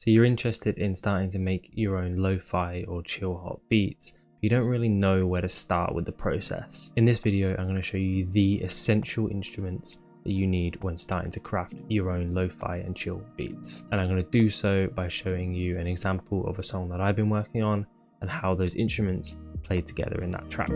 So you're interested in starting to make your own lo-fi or chill hop beats, but you don't really know where to start with the process. In this video, I'm going to show you the essential instruments that you need when starting to craft your own lo-fi and chill beats. And I'm going to do so by showing you an example of a song that I've been working on and how those instruments play together in that track.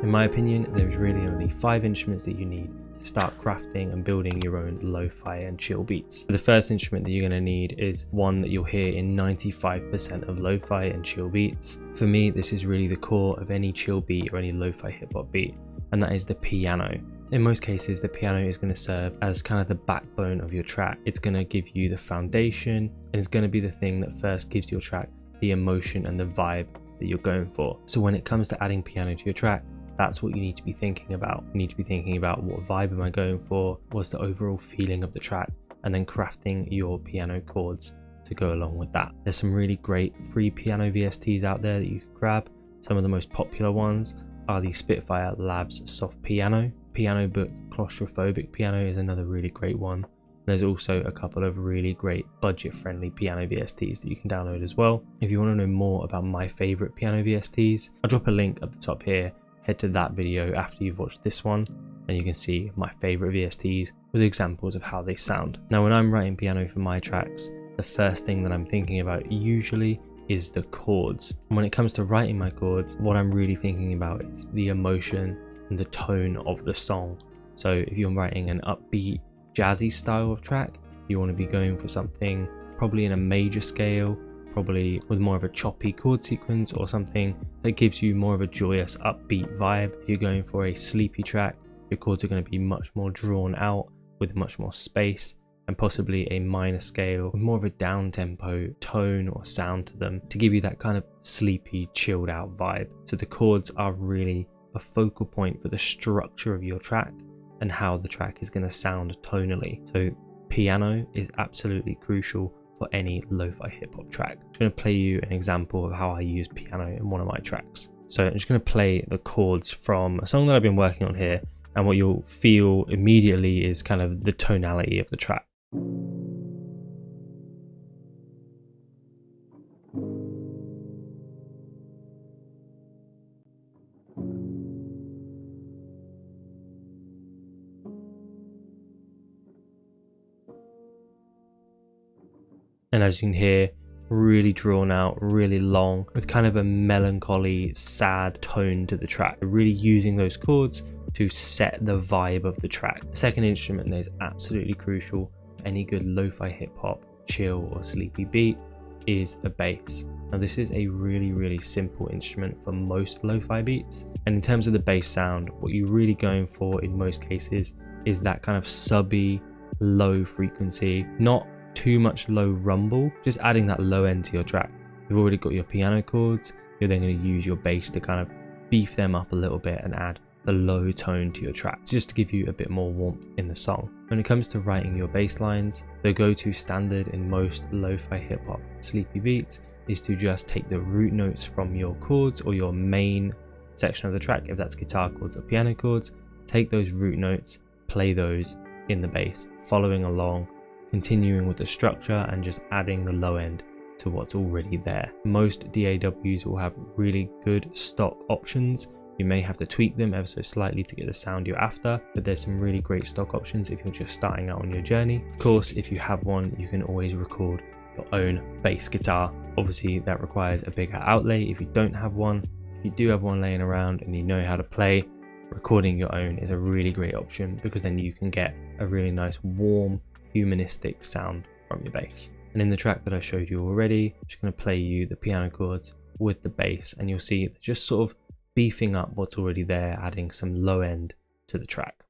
In my opinion, there's really only 5 instruments that you need to start crafting and building your own lo-fi and chill beats. The first instrument that you're going to need is one that you'll hear in 95% of lo-fi and chill beats. For me, this is really the core of any chill beat or any lo-fi hip hop beat, and that is the piano. In most cases, the piano is going to serve as kind of the backbone of your track. It's going to give you the foundation, and it's going to be the thing that first gives your track the emotion and the vibe that you're going for. So when it comes to adding piano to your track, that's what you need to be thinking about. You need to be thinking about what vibe am I going for, what's the overall feeling of the track, and then crafting your piano chords to go along with that. There's some really great free piano VSTs out there that you can grab. Some of the most popular ones are the Spitfire Labs Soft Piano. Piano Book Claustrophobic Piano is another really great one. There's also a couple of really great budget-friendly piano VSTs that you can download as well. If you want to know more about my favorite piano VSTs, I'll drop a link at the top here. Head to that video after you've watched this one and you can see my favorite VSTs with examples of how they sound. Now, when I'm writing piano for my tracks, the first thing that I'm thinking about usually is the chords. And when it comes to writing my chords, what I'm really thinking about is the emotion and the tone of the song. So if you're writing an upbeat, jazzy style of track, you want to be going for something probably in a major scale, probably with more of a choppy chord sequence or something that gives you more of a joyous upbeat vibe. If you're going for a sleepy track, your chords are going to be much more drawn out with much more space and possibly a minor scale with more of a down tempo tone or sound to them to give you that kind of sleepy, chilled out vibe. So the chords are really a focal point for the structure of your track and how the track is going to sound tonally. So piano is absolutely crucial for any lo-fi hip hop track. I'm just going to play you an example of how I use piano in one of my tracks. So I'm just going to play the chords from a song that I've been working on here, and what you'll feel immediately is kind of the tonality of the track. And as you can hear, really drawn out, really long, with kind of a melancholy, sad tone to the track. Really using those chords to set the vibe of the track. The second instrument that is absolutely crucial for any good lo-fi hip hop, chill or sleepy beat is a bass. Now this is a really simple instrument for most lo-fi beats. And in terms of the bass sound, what you're really going for in most cases is that kind of subby, low frequency, not too much low rumble, just adding that low end to your track. You've already got your piano chords, you're then going to use your bass to kind of beef them up a little bit and add the low tone to your track, just to give you a bit more warmth in the song. When it comes to writing your bass lines, the go-to standard in most lo-fi hip hop sleepy beats is to just take the root notes from your chords or your main section of the track, if that's guitar chords or piano chords, take those root notes, play those in the bass, following along, continuing with the structure and just adding the low end to what's already there. Most DAWs will have really good stock options. You may have to tweak them ever so slightly to get the sound you're after, but there's some really great stock options if you're just starting out on your journey. Of course, if you have one, you can always record your own bass guitar. Obviously, that requires a bigger outlay if you don't have one. If you do have one laying around and you know how to play, recording your own is a really great option, because then you can get a really nice warm, humanistic sound from your bass. And in the track that I showed you already, I'm just going to play you the piano chords with the bass, and you'll see just sort of beefing up what's already there, adding some low end to the track.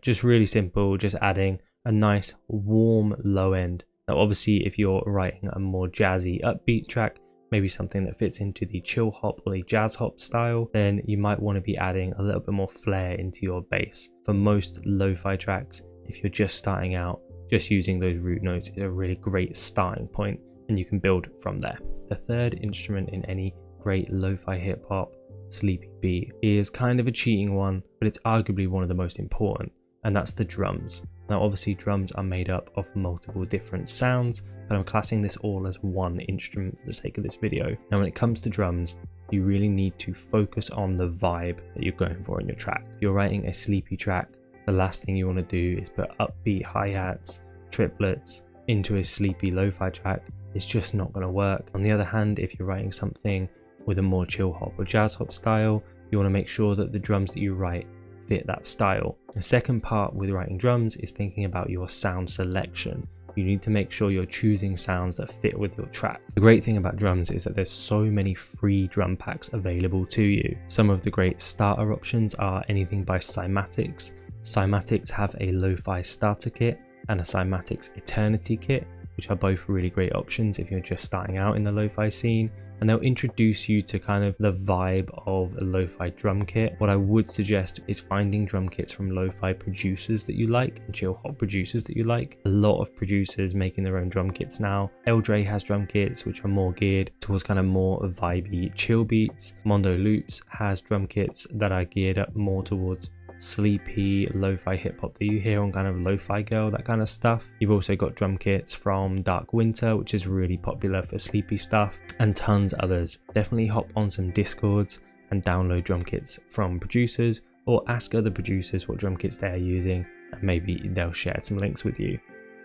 Just really simple, just adding a nice warm low end. Now obviously if you're writing a more jazzy upbeat track, maybe something that fits into the chill hop or the jazz hop style, then you might want to be adding a little bit more flair into your bass. For most lo-fi tracks, if you're just starting out, just using those root notes is a really great starting point, and and you can build from there. The third instrument in any great lo-fi hip hop sleepy beat is kind of a cheating one, but it's arguably one of the most important, and that's the drums. Now obviously drums are made up of multiple different sounds, but I'm classing this all as one instrument for the sake of this video. Now when it comes to drums, you really need to focus on the vibe that you're going for in your track. If you're writing a sleepy track, the last thing you want to do is put upbeat hi-hats, triplets into a sleepy lo-fi track. It's just not going to work. On the other hand, if you're writing something with a more chill hop or jazz hop style, you want to make sure that the drums that you write fit that style. The second part with writing drums is thinking about your sound selection. You need to make sure you're choosing sounds that fit with your track. The great thing about drums is that there's so many free drum packs available to you. Some of the great starter options are anything by Cymatics. Cymatics have a lo-fi starter kit and a Cymatics Eternity kit, which are both really great options if you're just starting out in the lo-fi scene, and they'll introduce you to kind of the vibe of a lo-fi drum kit. What I would suggest is finding drum kits from lo-fi producers that you like and chill hop producers that you like. A lot of producers making their own drum kits now. Eldre has drum kits which are more geared towards kind of more vibey chill beats. Mondo Loops has drum kits that are geared up more towards sleepy lo-fi hip hop that you hear on kind of Lo-Fi Girl, that kind of stuff. You've also got drum kits from Dark Winter, which is really popular for sleepy stuff, and tons others. Definitely hop on some Discords and download drum kits from producers, or ask other producers what drum kits they are using, and maybe they'll share some links with you.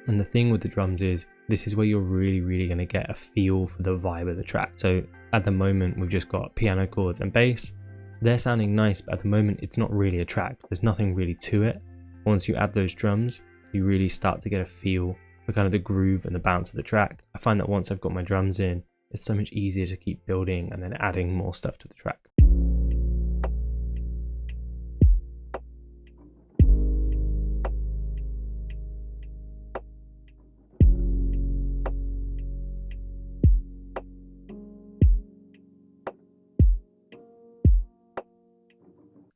And the thing with the drums is, this is where you're really going to get a feel for the vibe of the track. So at the moment, we've just got piano chords and bass. They're sounding nice, but at the moment it's not really a track. There's nothing really to it. Once you add those drums, you really start to get a feel for kind of the groove and the bounce of the track. I find that once I've got my drums in, it's so much easier to keep building and then adding more stuff to the track.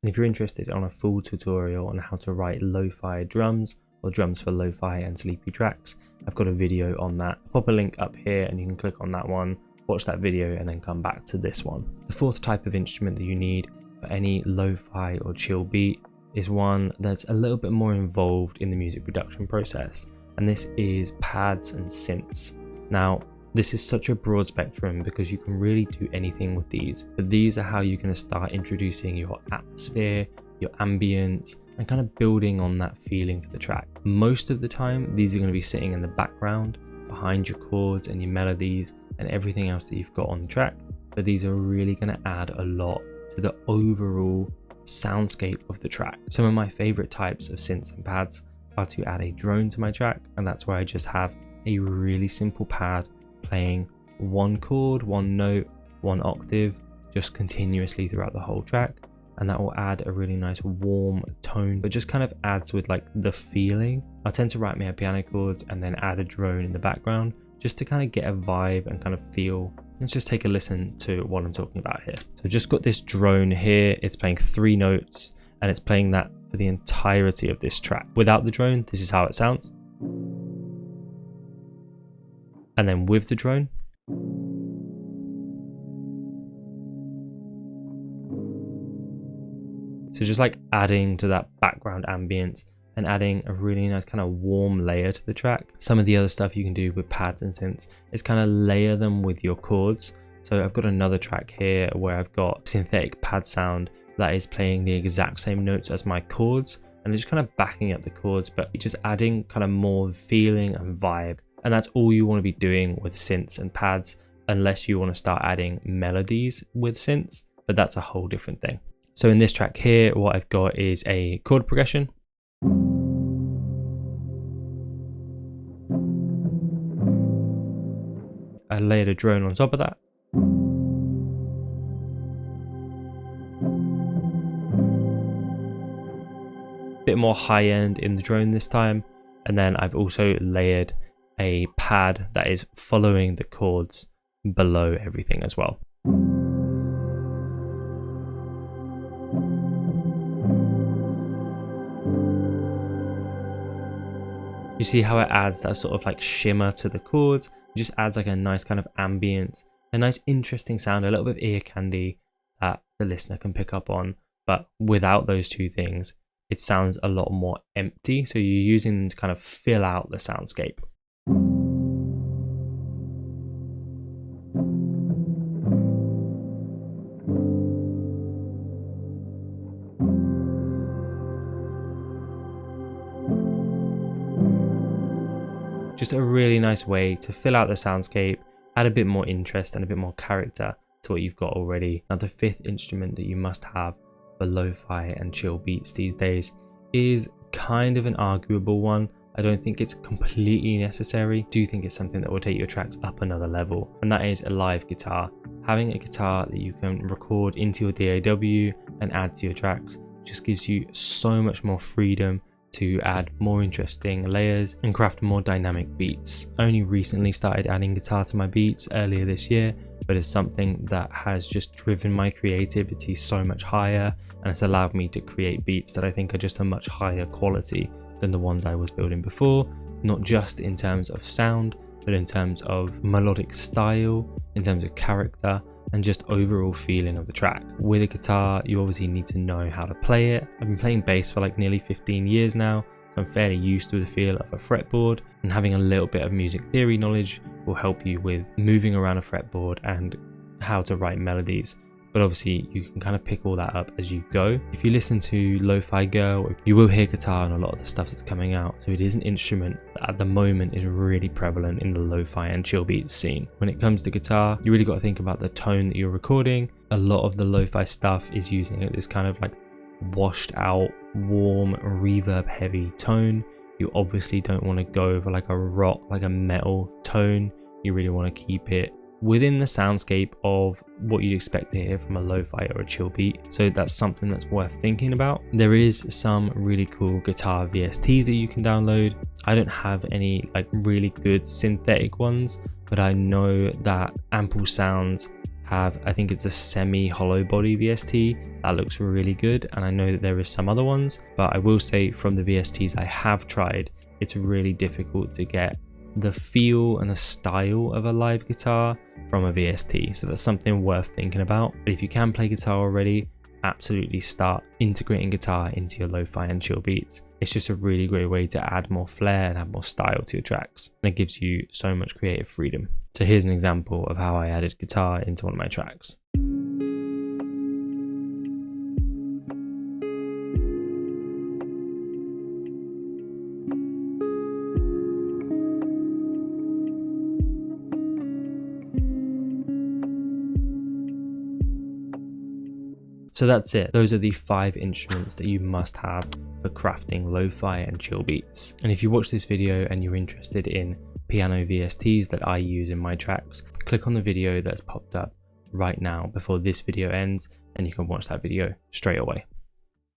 And if you're interested in a full tutorial on how to write lo-fi drums or drums for lo-fi and sleepy tracks, I've got a video on that. I'll pop a link up here and you can click on that one, watch that video and then come back to this one. The fourth type of instrument that you need for any lo-fi or chill beat is one that's a little bit more involved in the music production process, and this is pads and synths. Now, this is such a broad spectrum because you can really do anything with these, but these are how you're going to start introducing your atmosphere, your ambient, and kind of building on that feeling for the track. Most of the time, these are going to be sitting in the background, behind your chords and your melodies and everything else that you've got on the track, but these are really going to add a lot to the overall soundscape of the track. Some of my favorite types of synths and pads are to add a drone to my track, and that's where I just have a really simple pad playing one chord, one note, one octave, just continuously throughout the whole track, and that will add a really nice warm tone, but just kind of adds with like the feeling. I tend to write my piano chords and then add a drone in the background just to kind of get a vibe and kind of feel. Let's just take a listen to what I'm talking about here. So I've just got this drone here, it's playing 3 notes and it's playing that for the entirety of this track. Without the drone, this is how it sounds. And then with the drone, so just like adding to that background ambience and adding a really nice kind of warm layer to the track. Some of the other stuff you can do with pads and synths is kind of layer them with your chords. So I've got another track here where I've got synthetic pad sound that is playing the exact same notes as my chords, and just kind of backing up the chords, but just adding kind of more feeling and vibe. And that's all you want to be doing with synths and pads, unless you want to start adding melodies with synths, but that's a whole different thing. So in this track here, what I've got is a chord progression. I layered a drone on top of that. Bit more high end in the drone this time. And then I've also layered a pad that is following the chords below everything as well. You see how it adds that sort of like shimmer to the chords. It just adds like a nice kind of ambience, a nice interesting sound, a little bit of ear candy that the listener can pick up on. But without those two things, it sounds a lot more empty. So you're using them to kind of fill out the soundscape. Just a really nice way to fill out the soundscape, add a bit more interest and a bit more character to what you've got already. Now, the fifth instrument that you must have for lo-fi and chill beats these days is kind of an arguable one. I don't think it's completely necessary. I do think it's something that will take your tracks up another level, and that is a live guitar. Having a guitar that you can record into your DAW and add to your tracks just gives you so much more freedom to add more interesting layers and craft more dynamic beats. I only recently started adding guitar to my beats earlier this year, but it's something that has just driven my creativity so much higher, and it's allowed me to create beats that I think are just a much higher quality than the ones I was building before, not just in terms of sound, but in terms of melodic style, in terms of character, and just overall feeling of the track. With a guitar, you obviously need to know how to play it. I've been playing bass for like nearly 15 years now, so I'm fairly used to the feel of a fretboard, and having a little bit of music theory knowledge will help you with moving around a fretboard and how to write melodies. But obviously you can kind of pick all that up as you go. If you listen to Lo-Fi Girl, you will hear guitar on a lot of the stuff that's coming out. So it is an instrument that at the moment is really prevalent in the lo-fi and chill beats scene. When it comes to guitar, you really got to think about the tone that you're recording. A lot of the lo-fi stuff is using this kind of like washed out, warm, reverb heavy tone. You obviously don't want to go over like a rock, like a metal tone. You really want to keep it within the soundscape of what you'd expect to hear from a lo-fi or a chill beat. So that's something that's worth thinking about. There is some really cool guitar VSTs that you can download. I don't have any like really good synthetic ones, but I know that Ample Sounds have, I think it's a semi hollow body VST that looks really good, and I know that there is some other ones, but I will say from the VSTs I have tried, it's really difficult to get the feel and the style of a live guitar from a VST. So that's something worth thinking about. But if you can play guitar already, absolutely start integrating guitar into your lo-fi and chill beats. It's just a really great way to add more flair and add more style to your tracks, and it gives you so much creative freedom. So here's an example of how I added guitar into one of my tracks. So that's it. Those are the 5 instruments that you must have for crafting lo-fi and chill beats. And if you watch this video and you're interested in piano VSTs that I use in my tracks, click on the video that's popped up right now before this video ends, and you can watch that video straight away.